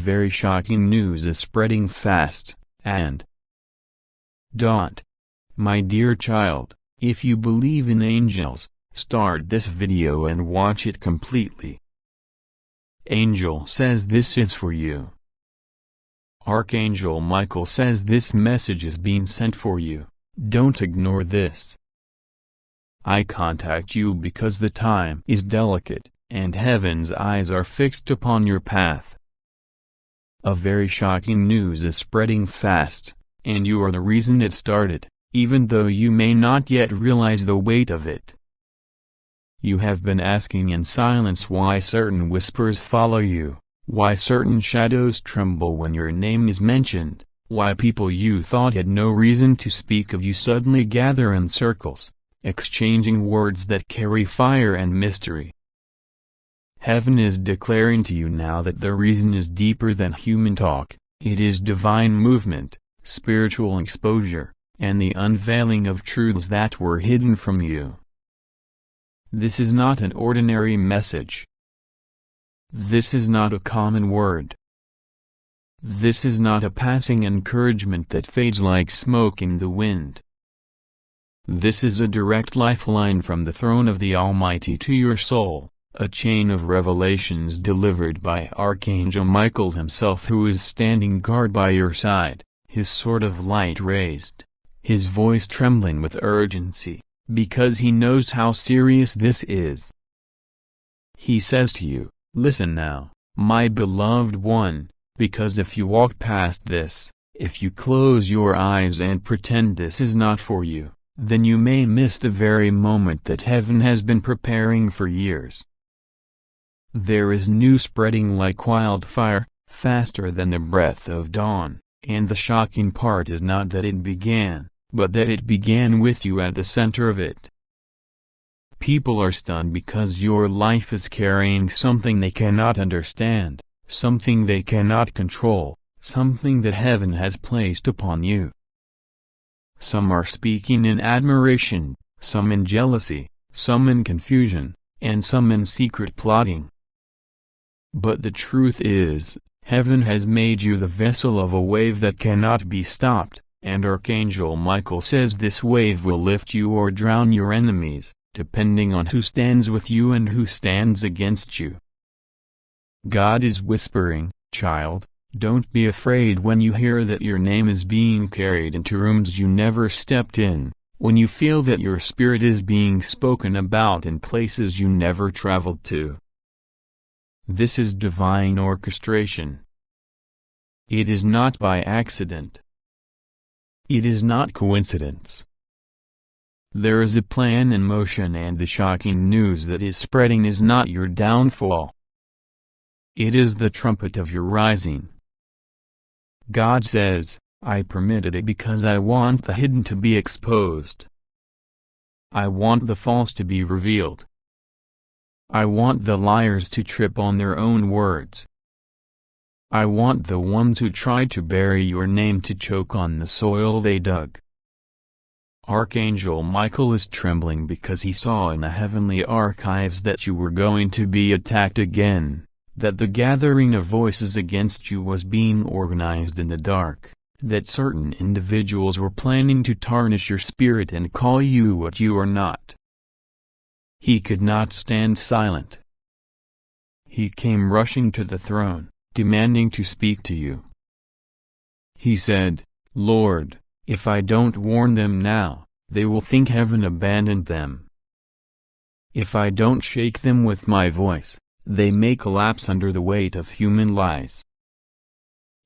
Very shocking news is spreading fast, and my dear child, if you believe in angels, start this video and watch it completely. Angel says this is for you. Archangel Michael says this message is being sent for you. Don't ignore this. I contact you because the time is delicate, and heaven's eyes are fixed upon your path. A very shocking news is spreading fast, and you are the reason it started, even though you may not yet realize the weight of it. You have been asking in silence why certain whispers follow you, why certain shadows tremble when your name is mentioned, why people you thought had no reason to speak of you suddenly gather in circles, exchanging words that carry fire and mystery. Heaven is declaring to you now that the reason is deeper than human talk. It is divine movement, spiritual exposure, and the unveiling of truths that were hidden from you. This is not an ordinary message. This is not a common word. This is not a passing encouragement that fades like smoke in the wind. This is a direct lifeline from the throne of the Almighty to your soul. A chain of revelations delivered by Archangel Michael himself, who is standing guard by your side, his sword of light raised, his voice trembling with urgency, because he knows how serious this is. He says to you, listen now, my beloved one, because if you walk past this, if you close your eyes and pretend this is not for you, then you may miss the very moment that heaven has been preparing for years. There is news spreading like wildfire, faster than the breath of dawn, and the shocking part is not that it began, but that it began with you at the center of it. People are stunned because your life is carrying something they cannot understand, something they cannot control, something that heaven has placed upon you. Some are speaking in admiration, some in jealousy, some in confusion, and some in secret plotting. But the truth is, heaven has made you the vessel of a wave that cannot be stopped, and Archangel Michael says this wave will lift you or drown your enemies, depending on who stands with you and who stands against you. God is whispering, child, don't be afraid when you hear that your name is being carried into rooms you never stepped in, when you feel that your spirit is being spoken about in places you never traveled to. This is divine orchestration. It is not by accident. It is not coincidence. There is a plan in motion, and the shocking news that is spreading is not your downfall. It is the trumpet of your rising. God says, I permitted it because I want the hidden to be exposed. I want the false to be revealed. I want the liars to trip on their own words. I want the ones who tried to bury your name to choke on the soil they dug. Archangel Michael is trembling because he saw in the heavenly archives that you were going to be attacked again, that the gathering of voices against you was being organized in the dark, that certain individuals were planning to tarnish your spirit and call you what you are not. He could not stand silent. He came rushing to the throne, demanding to speak to you. He said, Lord, if I don't warn them now, they will think heaven abandoned them. If I don't shake them with my voice, they may collapse under the weight of human lies.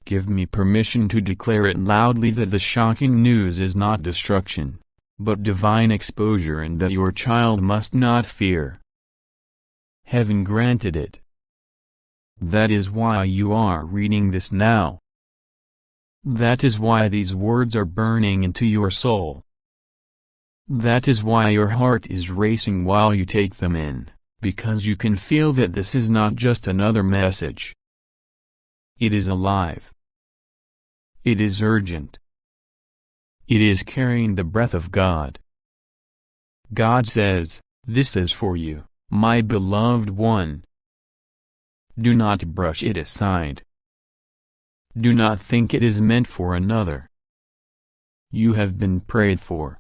Give me permission to declare it loudly that the shocking news is not destruction, but divine exposure, and that your child must not fear. Heaven granted it. That is why you are reading this now. That is why these words are burning into your soul. That is why your heart is racing while you take them in, because you can feel that this is not just another message. It is alive. It is urgent. It is carrying the breath of God. God says, this is for you, my beloved one. Do not brush it aside. do not think it is meant for another. You have been prayed for.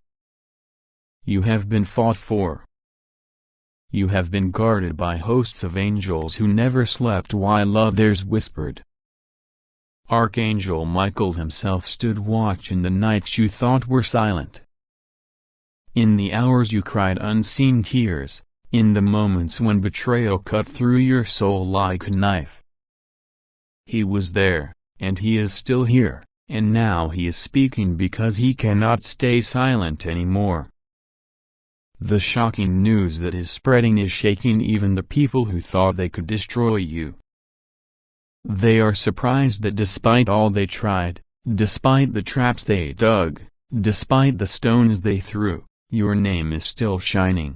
You have been fought for. You have been guarded by hosts of angels who never slept while others whispered. Archangel Michael himself stood watch in the nights you thought were silent. In the hours you cried unseen tears, in the moments when betrayal cut through your soul like a knife. He was there, and he is still here, and now he is speaking because he cannot stay silent anymore. The shocking news that is spreading is shaking even the people who thought they could destroy you. They are surprised that despite all they tried, despite the traps they dug, despite the stones they threw, your name is still shining.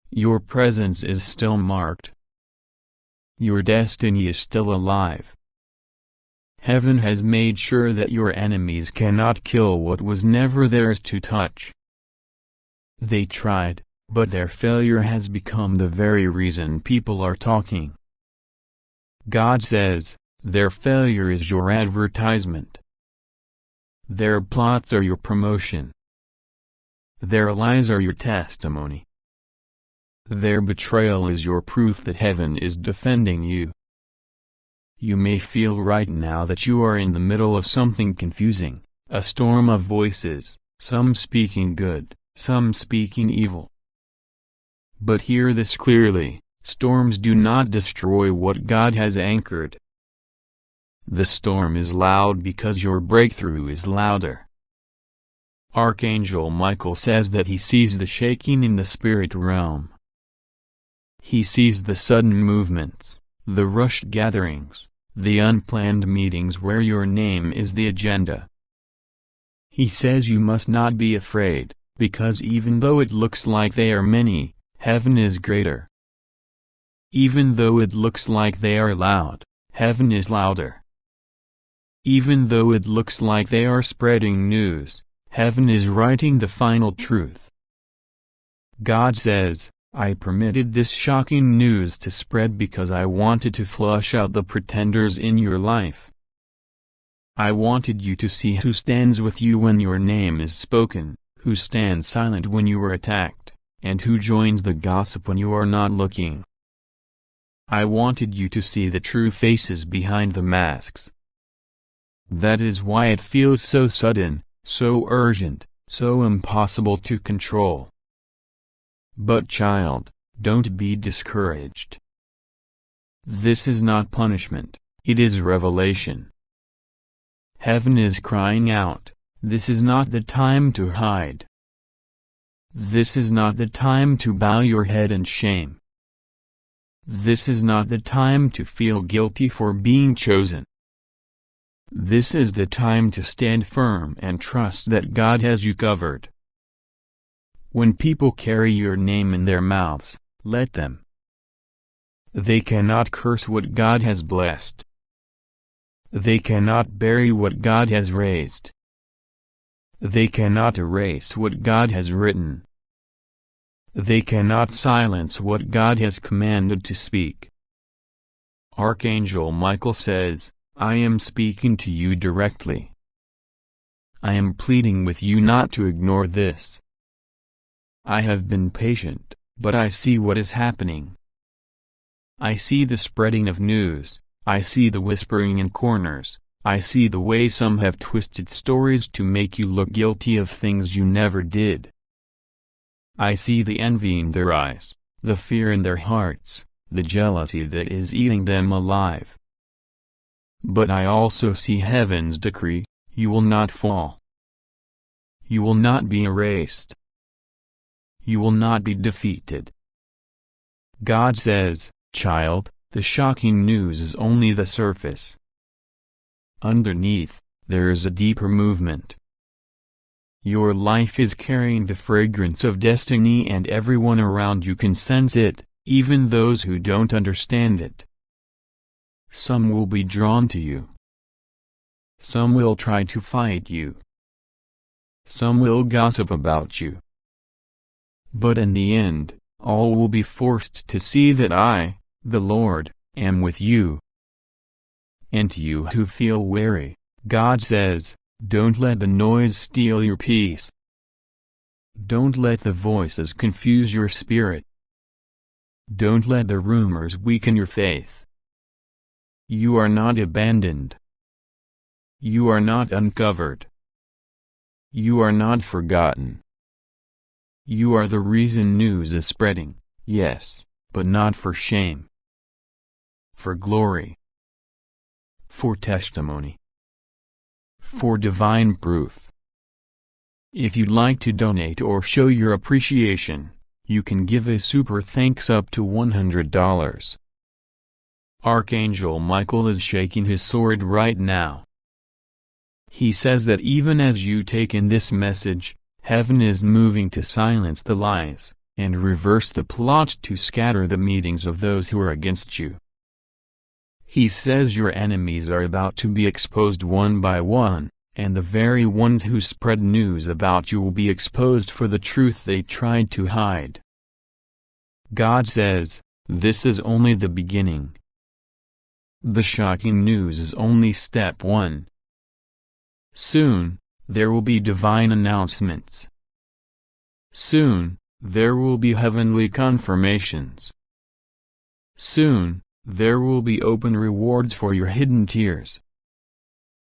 Your presence is still marked. Your destiny is still alive. Heaven has made sure that your enemies cannot kill what was never theirs to touch. They tried, but their failure has become the very reason people are talking. God says, their failure is your advertisement. Their plots are your promotion. Their lies are your testimony. Their betrayal is your proof that heaven is defending you. You may feel right now that you are in the middle of something confusing, a storm of voices, some speaking good, some speaking evil. But hear this clearly, storms do not destroy what God has anchored. The storm is loud because your breakthrough is louder. Archangel Michael says that he sees the shaking in the spirit realm. He sees the sudden movements, the rushed gatherings, the unplanned meetings where your name is the agenda. He says you must not be afraid, because even though it looks like they are many, heaven is greater. Even though it looks like they are loud, heaven is louder. Even though it looks like they are spreading news, heaven is writing the final truth. God says, I permitted this shocking news to spread because I wanted to flush out the pretenders in your life. I wanted you to see who stands with you when your name is spoken, who stands silent when you are attacked, and who joins the gossip when you are not looking. I wanted you to see the true faces behind the masks. That is why it feels so sudden, so urgent, so impossible to control. But child, don't be discouraged. This is not punishment, it is revelation. Heaven is crying out, this is not the time to hide. This is not the time to bow your head in shame. This is not the time to feel guilty for being chosen. This is the time to stand firm and trust that God has you covered. When people carry your name in their mouths, let them. They cannot curse what God has blessed. They cannot bury what God has raised. They cannot erase what God has written. They cannot silence what God has commanded to speak. Archangel Michael says, I am speaking to you directly. I am pleading with you not to ignore this. I have been patient, but I see what is happening. I see the spreading of news, I see the whispering in corners, I see the way some have twisted stories to make you look guilty of things you never did. I see the envy in their eyes, the fear in their hearts, the jealousy that is eating them alive. But I also see heaven's decree, you will not fall. You will not be erased. You will not be defeated. God says, child, the shocking news is only the surface. Underneath, there is a deeper movement. Your life is carrying the fragrance of destiny and everyone around you can sense it, even those who don't understand it. Some will be drawn to you. Some will try to fight you. Some will gossip about you. But in the end, all will be forced to see that I, the Lord, am with you. And to you who feel weary, God says, don't let the noise steal your peace. Don't let the voices confuse your spirit. Don't let the rumors weaken your faith. You are not abandoned. You are not uncovered. You are not forgotten. You are the reason news is spreading, yes, but not for shame. For glory. For testimony. For divine proof. If you'd like to donate or show your appreciation, you can give a super thanks up to $100. Archangel Michael is shaking his sword right now. He says that even as you take in this message, heaven is moving to silence the lies, and reverse the plot to scatter the meetings of those who are against you. He says your enemies are about to be exposed one by one, and the very ones who spread news about you will be exposed for the truth they tried to hide. God says, this is only the beginning. The shocking news is only step one. Soon, there will be divine announcements. Soon, there will be heavenly confirmations. Soon, there will be open rewards for your hidden tears.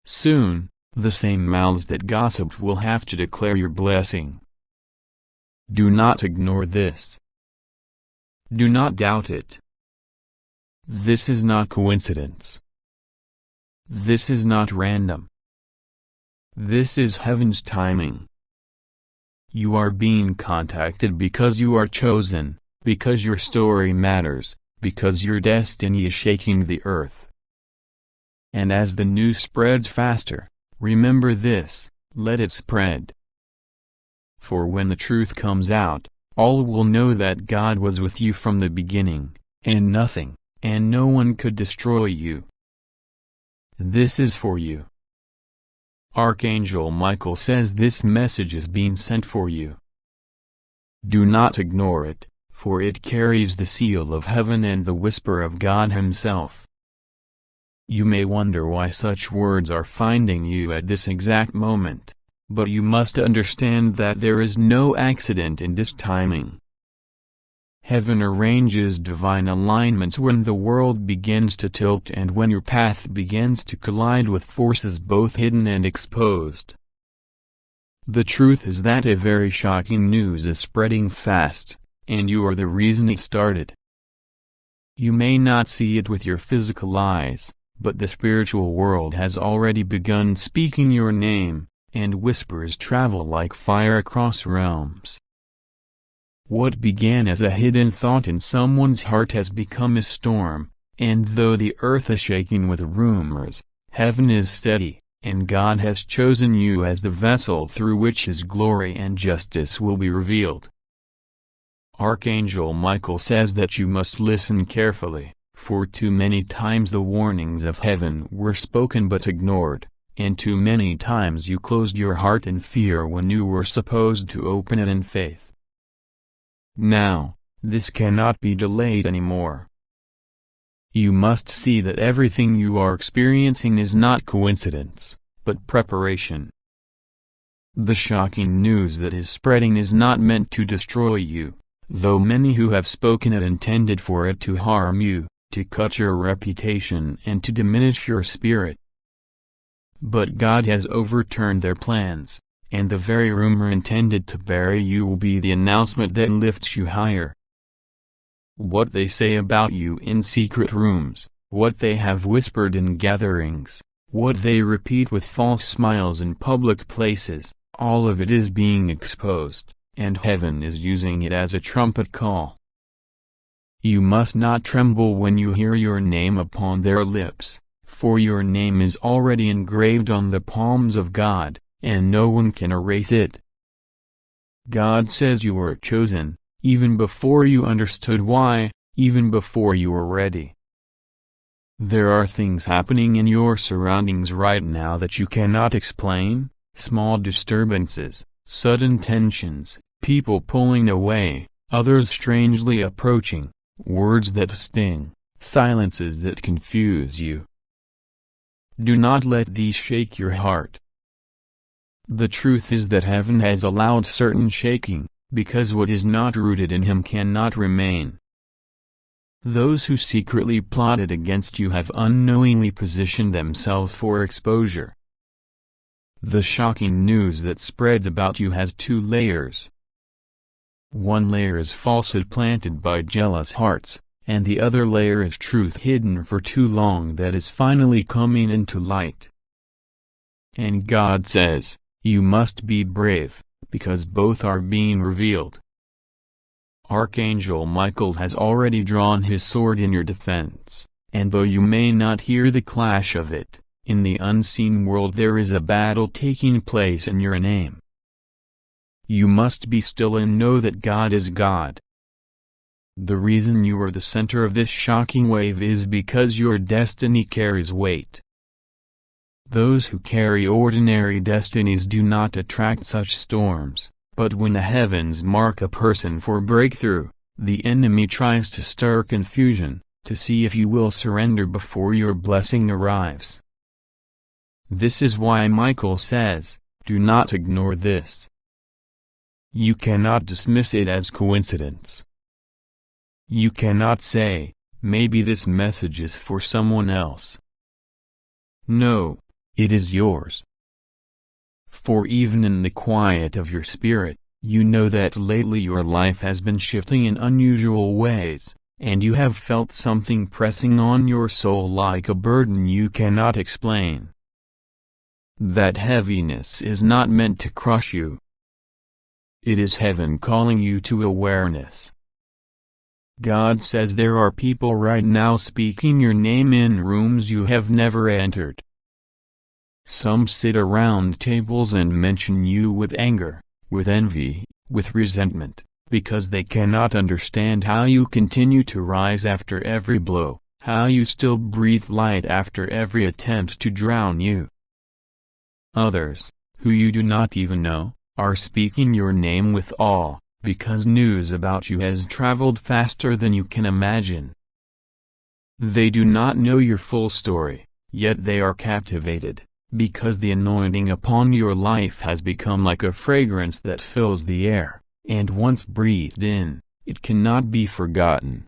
Soon, the same mouths that gossiped will have to declare your blessing. Do not ignore this. Do not doubt it. This is not coincidence. This is not random. This is heaven's timing. You are being contacted because you are chosen, because your story matters, because your destiny is shaking the earth. And as the news spreads faster, remember this, let it spread. For when the truth comes out, all will know that God was with you from the beginning, and nothing, and no one could destroy you. This is for you. Archangel Michael says this message is being sent for you. Do not ignore it, for it carries the seal of heaven and the whisper of God Himself. You may wonder why such words are finding you at this exact moment, but you must understand that there is no accident in this timing. Heaven arranges divine alignments when the world begins to tilt and when your path begins to collide with forces both hidden and exposed. The truth is that a very shocking news is spreading fast, and you are the reason it started. You may not see it with your physical eyes, but the spiritual world has already begun speaking your name, and whispers travel like fire across realms. What began as a hidden thought in someone's heart has become a storm, and though the earth is shaking with rumors, heaven is steady, and God has chosen you as the vessel through which His glory and justice will be revealed. Archangel Michael says that you must listen carefully, for too many times the warnings of heaven were spoken but ignored, and too many times you closed your heart in fear when you were supposed to open it in faith. Now, this cannot be delayed anymore. You must see that everything you are experiencing is not coincidence, but preparation. The shocking news that is spreading is not meant to destroy you, though many who have spoken it intended for it to harm you, to cut your reputation and to diminish your spirit. But God has overturned their plans, and the very rumor intended to bury you will be the announcement that lifts you higher. What they say about you in secret rooms, what they have whispered in gatherings, what they repeat with false smiles in public places, all of it is being exposed, and heaven is using it as a trumpet call. You must not tremble when you hear your name upon their lips, for your name is already engraved on the palms of God, and no one can erase it. God says you were chosen, even before you understood why, even before you were ready. There are things happening in your surroundings right now that you cannot explain, small disturbances, sudden tensions, people pulling away, others strangely approaching, words that sting, silences that confuse you. do not let these shake your heart. The truth is that heaven has allowed certain shaking, because what is not rooted in him cannot remain. Those who secretly plotted against you have unknowingly positioned themselves for exposure. The shocking news that spreads about you has two layers. One layer is falsehood planted by jealous hearts, and the other layer is truth hidden for too long that is finally coming into light. And God says, you must be brave, because both are being revealed. Archangel Michael has already drawn his sword in your defense, and though you may not hear the clash of it, in the unseen world there is a battle taking place in your name. You must be still and know that God is God. The reason you are the center of this shocking wave is because your destiny carries weight. Those who carry ordinary destinies do not attract such storms, but when the heavens mark a person for breakthrough, the enemy tries to stir confusion, to see if you will surrender before your blessing arrives. This is why Michael says, do not ignore this. You cannot dismiss it as coincidence. You cannot say, maybe this message is for someone else. No, it is yours. For even in the quiet of your spirit, you know that lately your life has been shifting in unusual ways, and you have felt something pressing on your soul like a burden you cannot explain. That heaviness is not meant to crush you. It is heaven calling you to awareness. God says there are people right now speaking your name in rooms you have never entered. Some sit around tables and mention you with anger, with envy, with resentment, because they cannot understand how you continue to rise after every blow, how you still breathe light after every attempt to drown you. Others, who you do not even know, are speaking your name with awe, because news about you has traveled faster than you can imagine. They do not know your full story, yet they are captivated, because the anointing upon your life has become like a fragrance that fills the air, and once breathed in, it cannot be forgotten.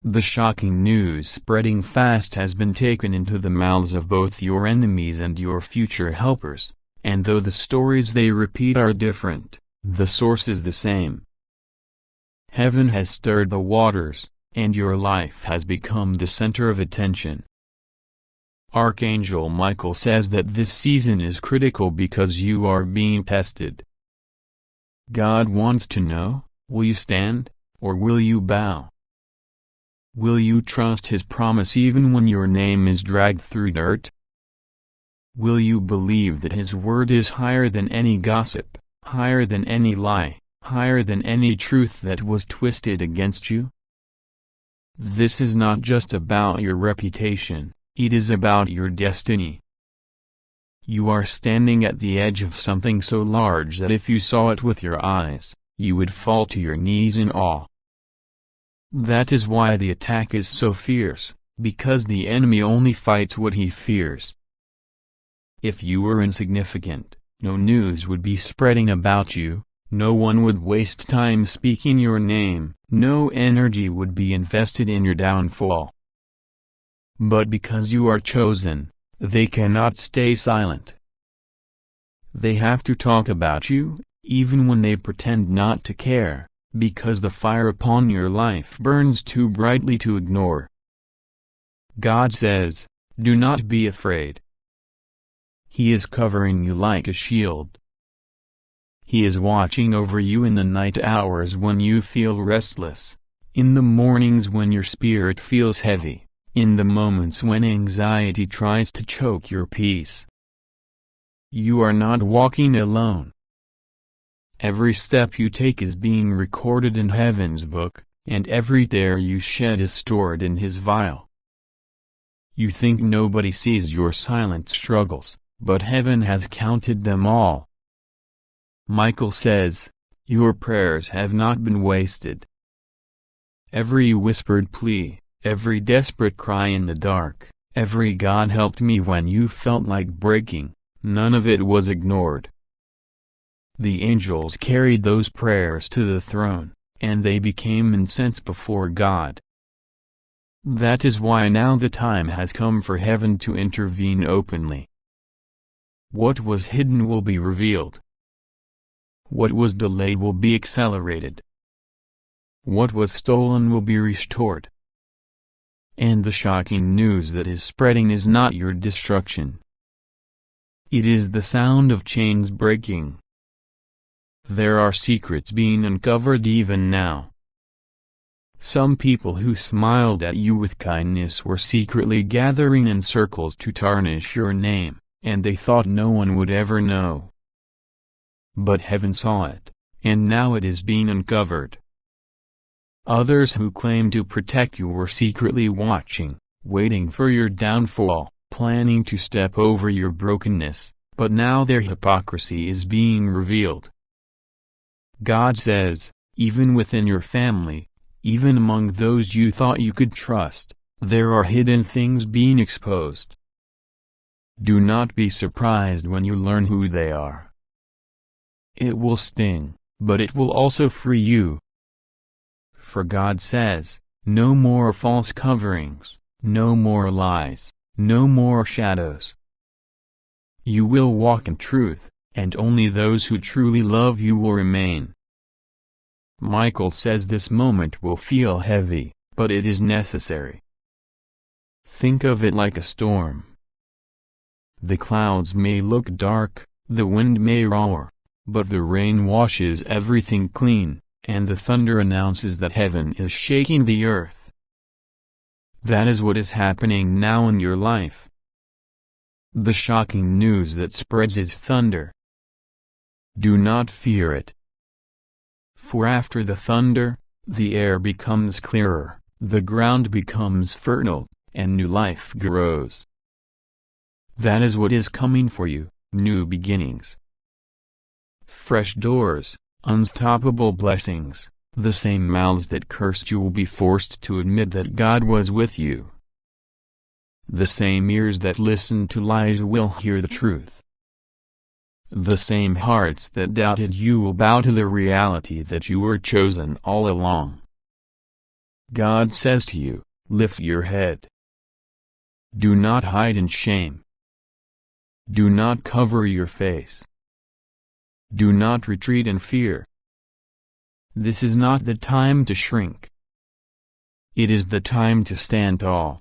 The shocking news spreading fast has been taken into the mouths of both your enemies and your future helpers, and though the stories they repeat are different, the source is the same. Heaven has stirred the waters, and your life has become the center of attention. Archangel Michael says that this season is critical because you are being tested. God wants to know, will you stand, or will you bow? Will you trust his promise even when your name is dragged through dirt? Will you believe that his word is higher than any gossip, higher than any lie, higher than any truth that was twisted against you? This is not just about your reputation, it is about your destiny. You are standing at the edge of something so large that if you saw it with your eyes, you would fall to your knees in awe. That is why the attack is so fierce, because the enemy only fights what he fears. If you were insignificant, no news would be spreading about you, no one would waste time speaking your name, no energy would be invested in your downfall. But because you are chosen, they cannot stay silent. They have to talk about you, even when they pretend not to care, because the fire upon your life burns too brightly to ignore. God says, do not be afraid. He is covering you like a shield. He is watching over you in the night hours when you feel restless, in the mornings when your spirit feels heavy, in the moments when anxiety tries to choke your peace. You are not walking alone. Every step you take is being recorded in heaven's book, and every tear you shed is stored in his vial. You think nobody sees your silent struggles, but heaven has counted them all. Michael says, your prayers have not been wasted. Every whispered plea, every desperate cry in the dark, Every God helped me when you felt like breaking, none of it was ignored. The angels carried those prayers to the throne, and they became incense before God. That is why now the time has come for heaven to intervene openly. What was hidden will be revealed. What was delayed will be accelerated. What was stolen will be restored. And the shocking news that is spreading is not your destruction. It is the sound of chains breaking. There are secrets being uncovered even now. Some people who smiled at you with kindness were secretly gathering in circles to tarnish your name, and they thought no one would ever know. But heaven saw it, and now it is being uncovered. Others who claimed to protect you were secretly watching, waiting for your downfall, planning to step over your brokenness, but now their hypocrisy is being revealed. God says, even within your family, even among those you thought you could trust, there are hidden things being exposed. Do not be surprised when you learn who they are. It will sting, but it will also free you. For God says, no more false coverings, no more lies, no more shadows. You will walk in truth, and only those who truly love you will remain. Michael says this moment will feel heavy, but it is necessary. Think of it like a storm. The clouds may look dark, the wind may roar, but the rain washes everything clean, and the thunder announces that heaven is shaking the earth. That is what is happening now in your life. The shocking news that spreads is thunder. Do not fear it. For after the thunder, the air becomes clearer, the ground becomes fertile, and new life grows. That is what is coming for you, new beginnings. Fresh doors, unstoppable blessings, the same mouths that cursed you will be forced to admit that God was with you. The same ears that listened to lies will hear the truth. The same hearts that doubted you will bow to the reality that you were chosen all along. God says to you, lift your head. Do not hide in shame. Do not cover your face. Do not retreat in fear. This is not the time to shrink. It is the time to stand tall.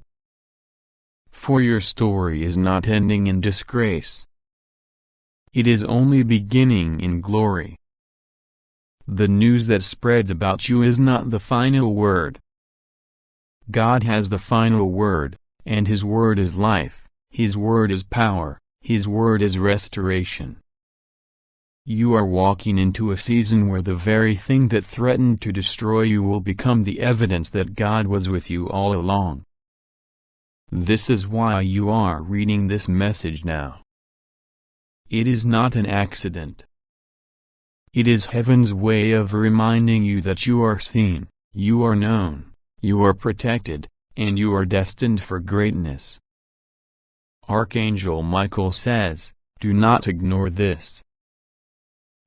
For your story is not ending in disgrace. It is only beginning in glory. The news that spreads about you is not the final word. God has the final word, and His word is life, His word is power, His word is restoration. You are walking into a season where the very thing that threatened to destroy you will become the evidence that God was with you all along. This is why you are reading this message now. It is not an accident. It is heaven's way of reminding you that you are seen, you are known, you are protected, and you are destined for greatness. Archangel Michael says, do not ignore this.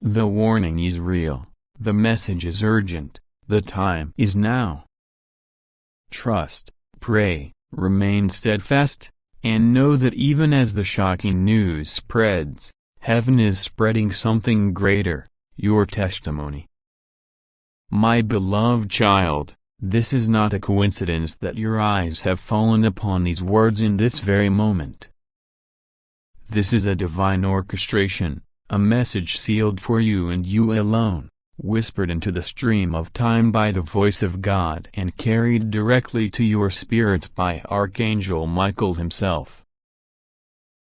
The warning is real, the message is urgent, the time is now. Trust, pray, remain steadfast, and know that even as the shocking news spreads, heaven is spreading something greater, your testimony. My beloved child, this is not a coincidence that your eyes have fallen upon these words in this very moment. This is a divine orchestration, a message sealed for you and you alone, whispered into the stream of time by the voice of God and carried directly to your spirits by Archangel Michael himself.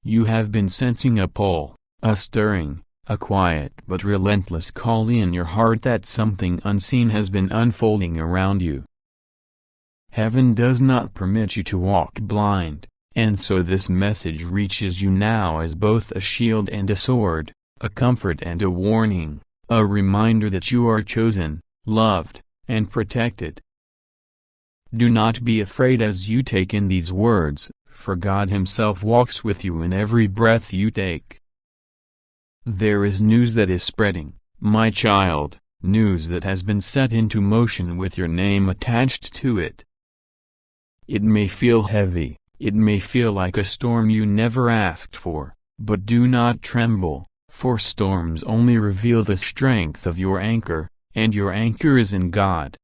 You have been sensing a pull, a stirring, a quiet but relentless call in your heart that something unseen has been unfolding around you. Heaven does not permit you to walk blind, and so this message reaches you now as both a shield and a sword, a comfort and a warning, a reminder that you are chosen, loved, and protected. Do not be afraid as you take in these words, for God Himself walks with you in every breath you take. There is news that is spreading, my child, news that has been set into motion with your name attached to it. It may feel heavy, it may feel like a storm you never asked for, but do not tremble, for storms only reveal the strength of your anchor, and your anchor is in God.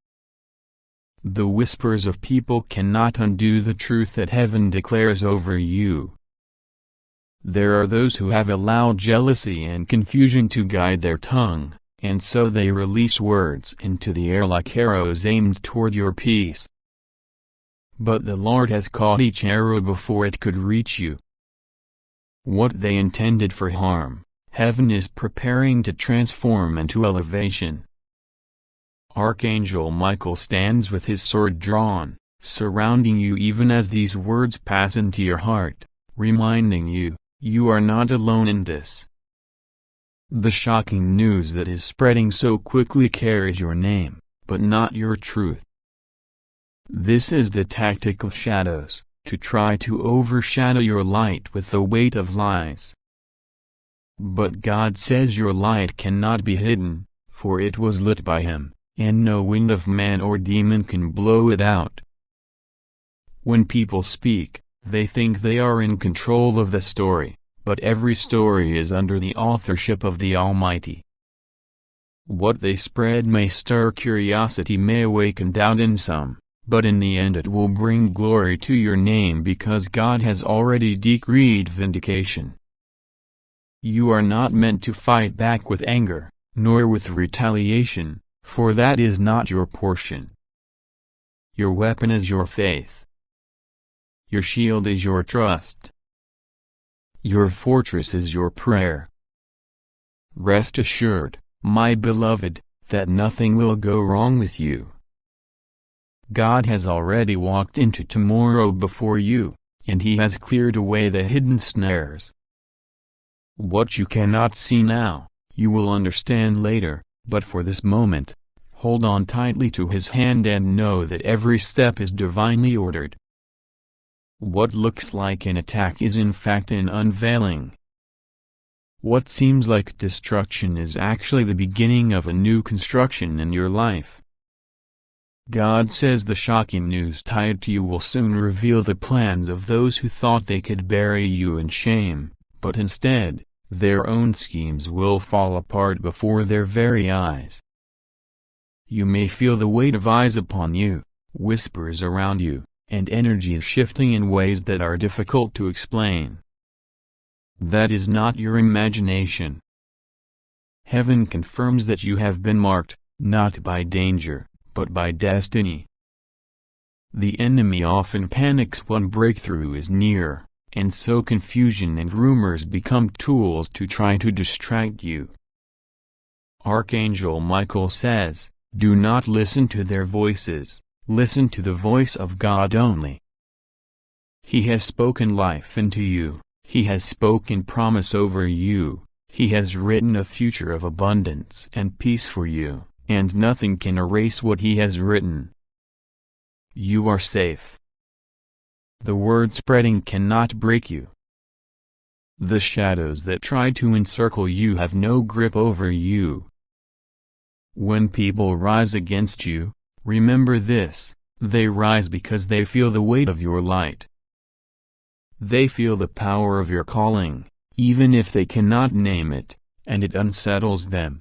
The whispers of people cannot undo the truth that heaven declares over you. There are those who have allowed jealousy and confusion to guide their tongue, and so they release words into the air like arrows aimed toward your peace. But the Lord has caught each arrow before it could reach you. What they intended for harm, heaven is preparing to transform into elevation. Archangel Michael stands with his sword drawn, surrounding you even as these words pass into your heart, reminding you, you are not alone in this. The shocking news that is spreading so quickly carries your name, but not your truth. This is the tactic of shadows, to try to overshadow your light with the weight of lies. But God says your light cannot be hidden, for it was lit by Him, and no wind of man or demon can blow it out. When people speak, they think they are in control of the story, but every story is under the authorship of the Almighty. What they spread may stir curiosity, may awaken doubt in some, but in the end it will bring glory to your name because God has already decreed vindication. You are not meant to fight back with anger, nor with retaliation, for that is not your portion. Your weapon is your faith. Your shield is your trust. Your fortress is your prayer. Rest assured, my beloved, that nothing will go wrong with you. God has already walked into tomorrow before you, and He has cleared away the hidden snares. What you cannot see now, you will understand later, but for this moment, hold on tightly to His hand and know that every step is divinely ordered. What looks like an attack is in fact an unveiling. What seems like destruction is actually the beginning of a new construction in your life. God says the shocking news tied to you will soon reveal the plans of those who thought they could bury you in shame, but instead, their own schemes will fall apart before their very eyes. You may feel the weight of eyes upon you, whispers around you, and energies shifting in ways that are difficult to explain. That is not your imagination. Heaven confirms that you have been marked, not by danger, but by destiny. The enemy often panics when breakthrough is near, and so confusion and rumors become tools to try to distract you. Archangel Michael says, do not listen to their voices. Listen to the voice of God only. He has spoken life into you, He has spoken promise over you, He has written a future of abundance and peace for you, and nothing can erase what He has written. You are safe. The word spreading cannot break you. The shadows that try to encircle you have no grip over you. When people rise against you, remember this, they rise because they feel the weight of your light. They feel the power of your calling, even if they cannot name it, and it unsettles them.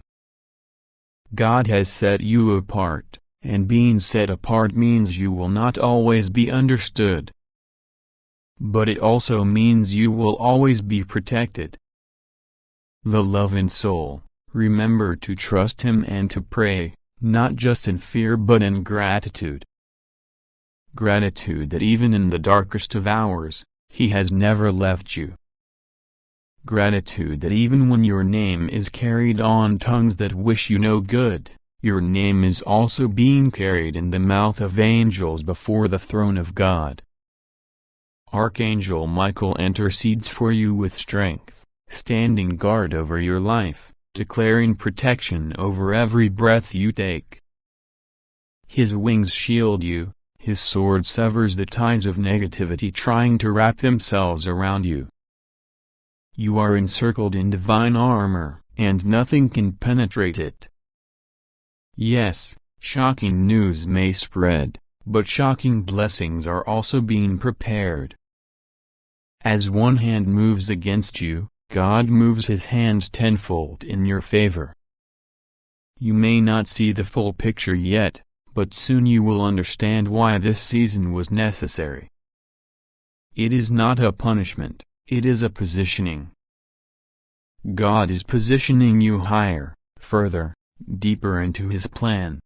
God has set you apart, and being set apart means you will not always be understood. But it also means you will always be protected. The love and soul, remember to trust Him and to pray, not just in fear but in gratitude. Gratitude that even in the darkest of hours, He has never left you. Gratitude that even when your name is carried on tongues that wish you no good, your name is also being carried in the mouth of angels before the throne of God. Archangel Michael intercedes for you with strength, standing guard over your life, declaring protection over every breath you take. His wings shield you, His sword severs the ties of negativity trying to wrap themselves around you. You are encircled in divine armor, and nothing can penetrate it. Yes, shocking news may spread, but shocking blessings are also being prepared. As one hand moves against you, God moves His hand tenfold in your favor. You may not see the full picture yet, but soon you will understand why this season was necessary. It is not a punishment, it is a positioning. God is positioning you higher, further, deeper into His plan.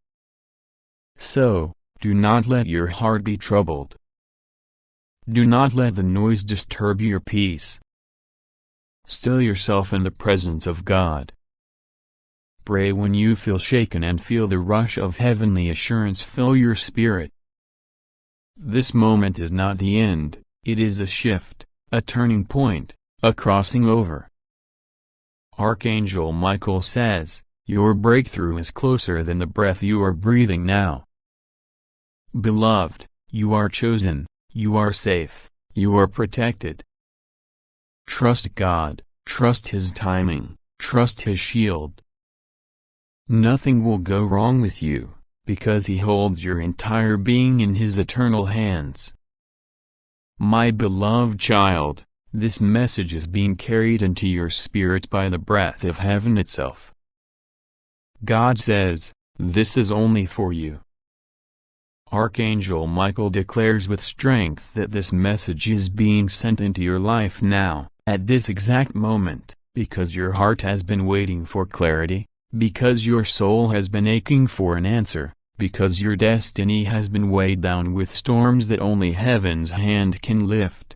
So, do not let your heart be troubled. Do not let the noise disturb your peace. Still yourself in the presence of God. Pray when you feel shaken and feel the rush of heavenly assurance fill your spirit. This moment is not the end, it is a shift, a turning point, a crossing over. Archangel Michael says, your breakthrough is closer than the breath you are breathing now. Beloved, you are chosen, you are safe, you are protected. Trust God, trust His timing, trust His shield. Nothing will go wrong with you, because He holds your entire being in His eternal hands. My beloved child, this message is being carried into your spirit by the breath of heaven itself. God says, this is only for you. Archangel Michael declares with strength that this message is being sent into your life now, at this exact moment, because your heart has been waiting for clarity, because your soul has been aching for an answer, because your destiny has been weighed down with storms that only heaven's hand can lift.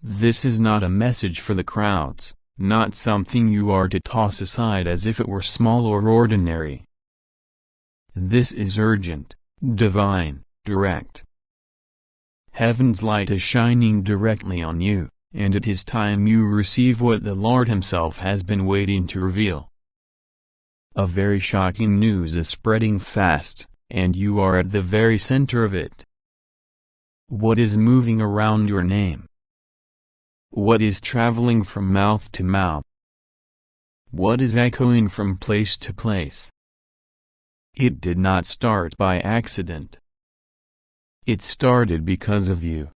This is not a message for the crowds, not something you are to toss aside as if it were small or ordinary. This is urgent, divine, direct. Heaven's light is shining directly on you, and it is time you receive what the Lord Himself has been waiting to reveal. A very shocking news is spreading fast, and you are at the very center of it. What is moving around your name? What is traveling from mouth to mouth? What is echoing from place to place? It did not start by accident. It started because of you.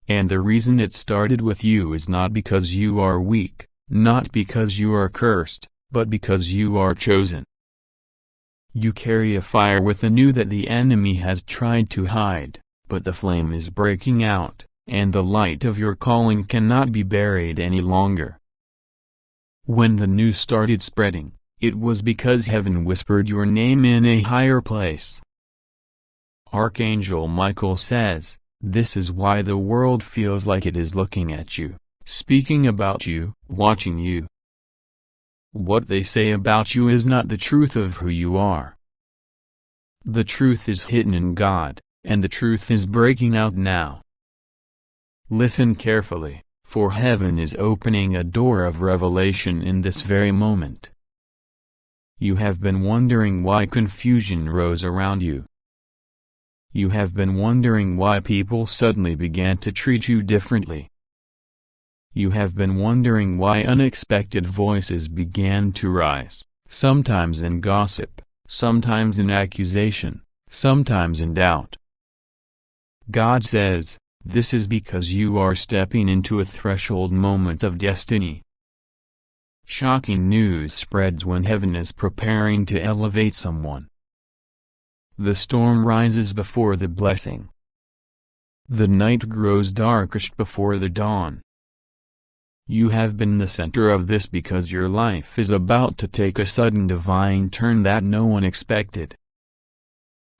And the reason it started with you is not because you are weak, not because you are cursed, but because you are chosen. You carry a fire within you that the enemy has tried to hide, but the flame is breaking out, and the light of your calling cannot be buried any longer. When the news started spreading, it was because heaven whispered your name in a higher place. Archangel Michael says, this is why the world feels like it is looking at you, speaking about you, watching you. What they say about you is not the truth of who you are. The truth is hidden in God, and the truth is breaking out now. Listen carefully, for heaven is opening a door of revelation in this very moment. You have been wondering why confusion rose around you. You have been wondering why people suddenly began to treat you differently. You have been wondering why unexpected voices began to rise, sometimes in gossip, sometimes in accusation, sometimes in doubt. God says, this is because you are stepping into a threshold moment of destiny. Shocking news spreads when heaven is preparing to elevate someone. The storm rises before the blessing. The night grows darkest before the dawn. You have been the center of this because your life is about to take a sudden divine turn that no one expected.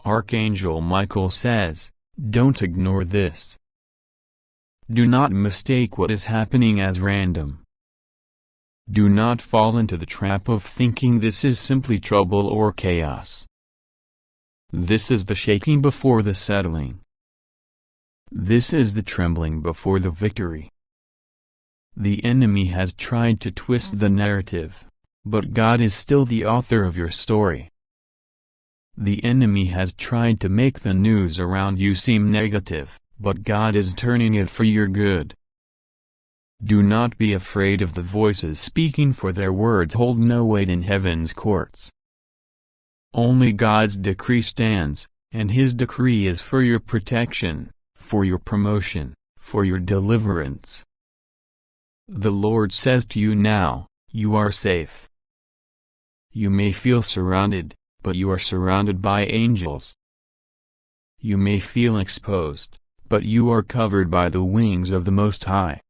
Archangel Michael says, don't ignore this. Do not mistake what is happening as random. Do not fall into the trap of thinking this is simply trouble or chaos. This is the shaking before the settling. This is the trembling before the victory. The enemy has tried to twist the narrative, but God is still the author of your story. The enemy has tried to make the news around you seem negative, but God is turning it for your good. Do not be afraid of the voices speaking, for their words hold no weight in heaven's courts. Only God's decree stands, and His decree is for your protection, for your promotion, for your deliverance. The Lord says to you now, you are safe. You may feel surrounded, but you are surrounded by angels. You may feel exposed, but you are covered by the wings of the Most High.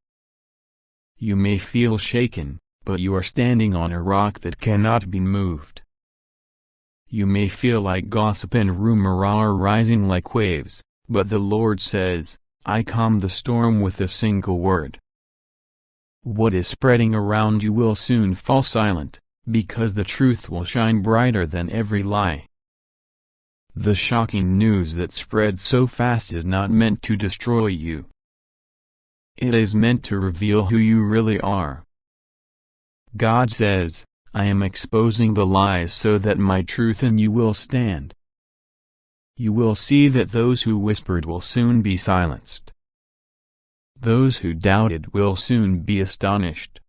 You may feel shaken, but you are standing on a rock that cannot be moved. You may feel like gossip and rumor are rising like waves, but the Lord says, I calm the storm with a single word. What is spreading around you will soon fall silent, because the truth will shine brighter than every lie. The shocking news that spreads so fast is not meant to destroy you. It is meant to reveal who you really are. God says, I am exposing the lies so that my truth in you will stand. You will see that those who whispered will soon be silenced. Those who doubted will soon be astonished.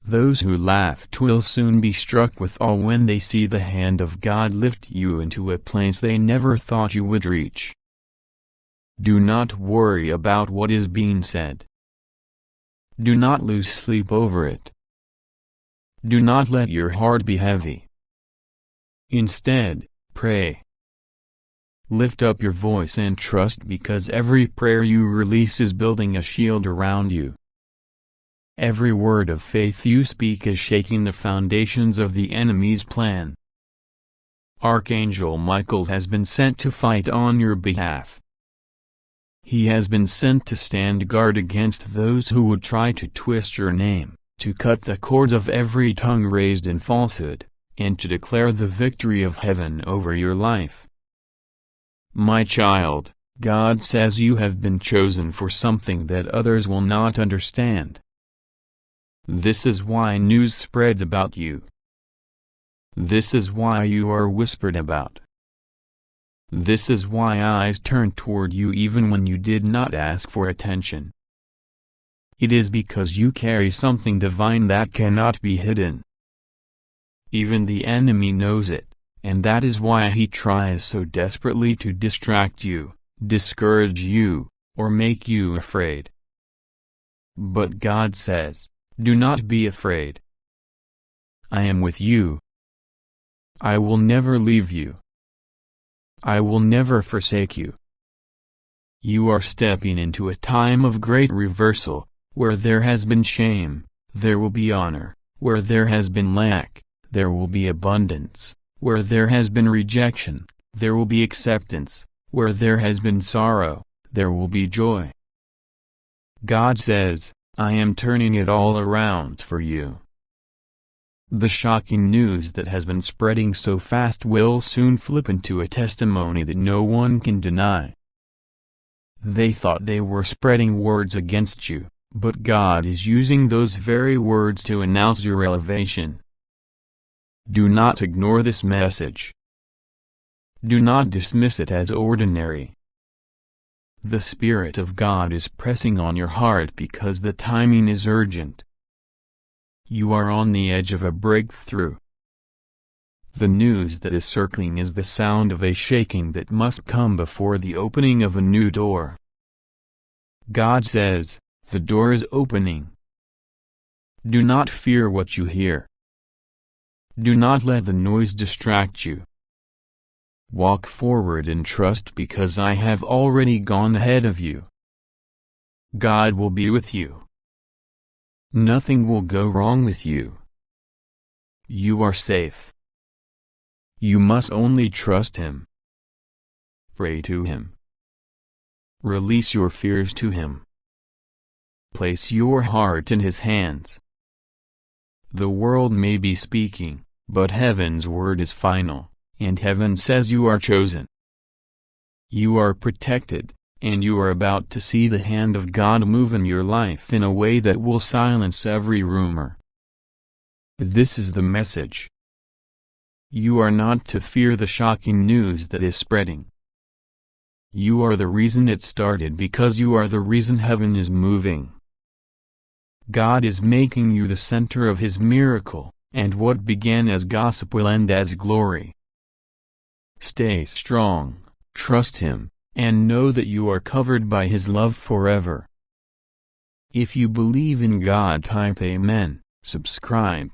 Those who laughed will soon be struck with awe when they see the hand of God lift you into a place they never thought you would reach. Do not worry about what is being said. Do not lose sleep over it. Do not let your heart be heavy. Instead, pray. Lift up your voice and trust, because every prayer you release is building a shield around you. Every word of faith you speak is shaking the foundations of the enemy's plan. Archangel Michael has been sent to fight on your behalf. He has been sent to stand guard against those who would try to twist your name, to cut the cords of every tongue raised in falsehood, and to declare the victory of heaven over your life. My child, God says you have been chosen for something that others will not understand. This is why news spreads about you. This is why you are whispered about. This is why eyes turn toward you even when you did not ask for attention. It is because you carry something divine that cannot be hidden. Even the enemy knows it, and that is why he tries so desperately to distract you, discourage you, or make you afraid. But God says, do not be afraid. I am with you. I will never leave you. I will never forsake you. You are stepping into a time of great reversal. Where there has been shame, there will be honor. Where there has been lack, there will be abundance. Where there has been rejection, there will be acceptance. Where there has been sorrow, there will be joy. God says, I am turning it all around for you. The shocking news that has been spreading so fast will soon flip into a testimony that no one can deny. They thought they were spreading words against you, but God is using those very words to announce your elevation. Do not ignore this message. Do not dismiss it as ordinary. The Spirit of God is pressing on your heart because the timing is urgent. You are on the edge of a breakthrough. The news that is circling is the sound of a shaking that must come before the opening of a new door. God says, the door is opening. Do not fear what you hear. Do not let the noise distract you. Walk forward in trust, because I have already gone ahead of you. God will be with you. Nothing will go wrong with you. You are safe. You must only trust Him. Pray to Him. Release your fears to Him. Place your heart in His hands. The world may be speaking, but heaven's word is final, and heaven says you are chosen. You are protected, and you are about to see the hand of God move in your life in a way that will silence every rumor. This is the message. You are not to fear the shocking news that is spreading. You are the reason it started because you are the reason heaven is moving. God is making you the center of His miracle, and what began as gossip will end as glory. Stay strong, trust Him, and know that you are covered by His love forever. If you believe in God, type Amen, subscribe,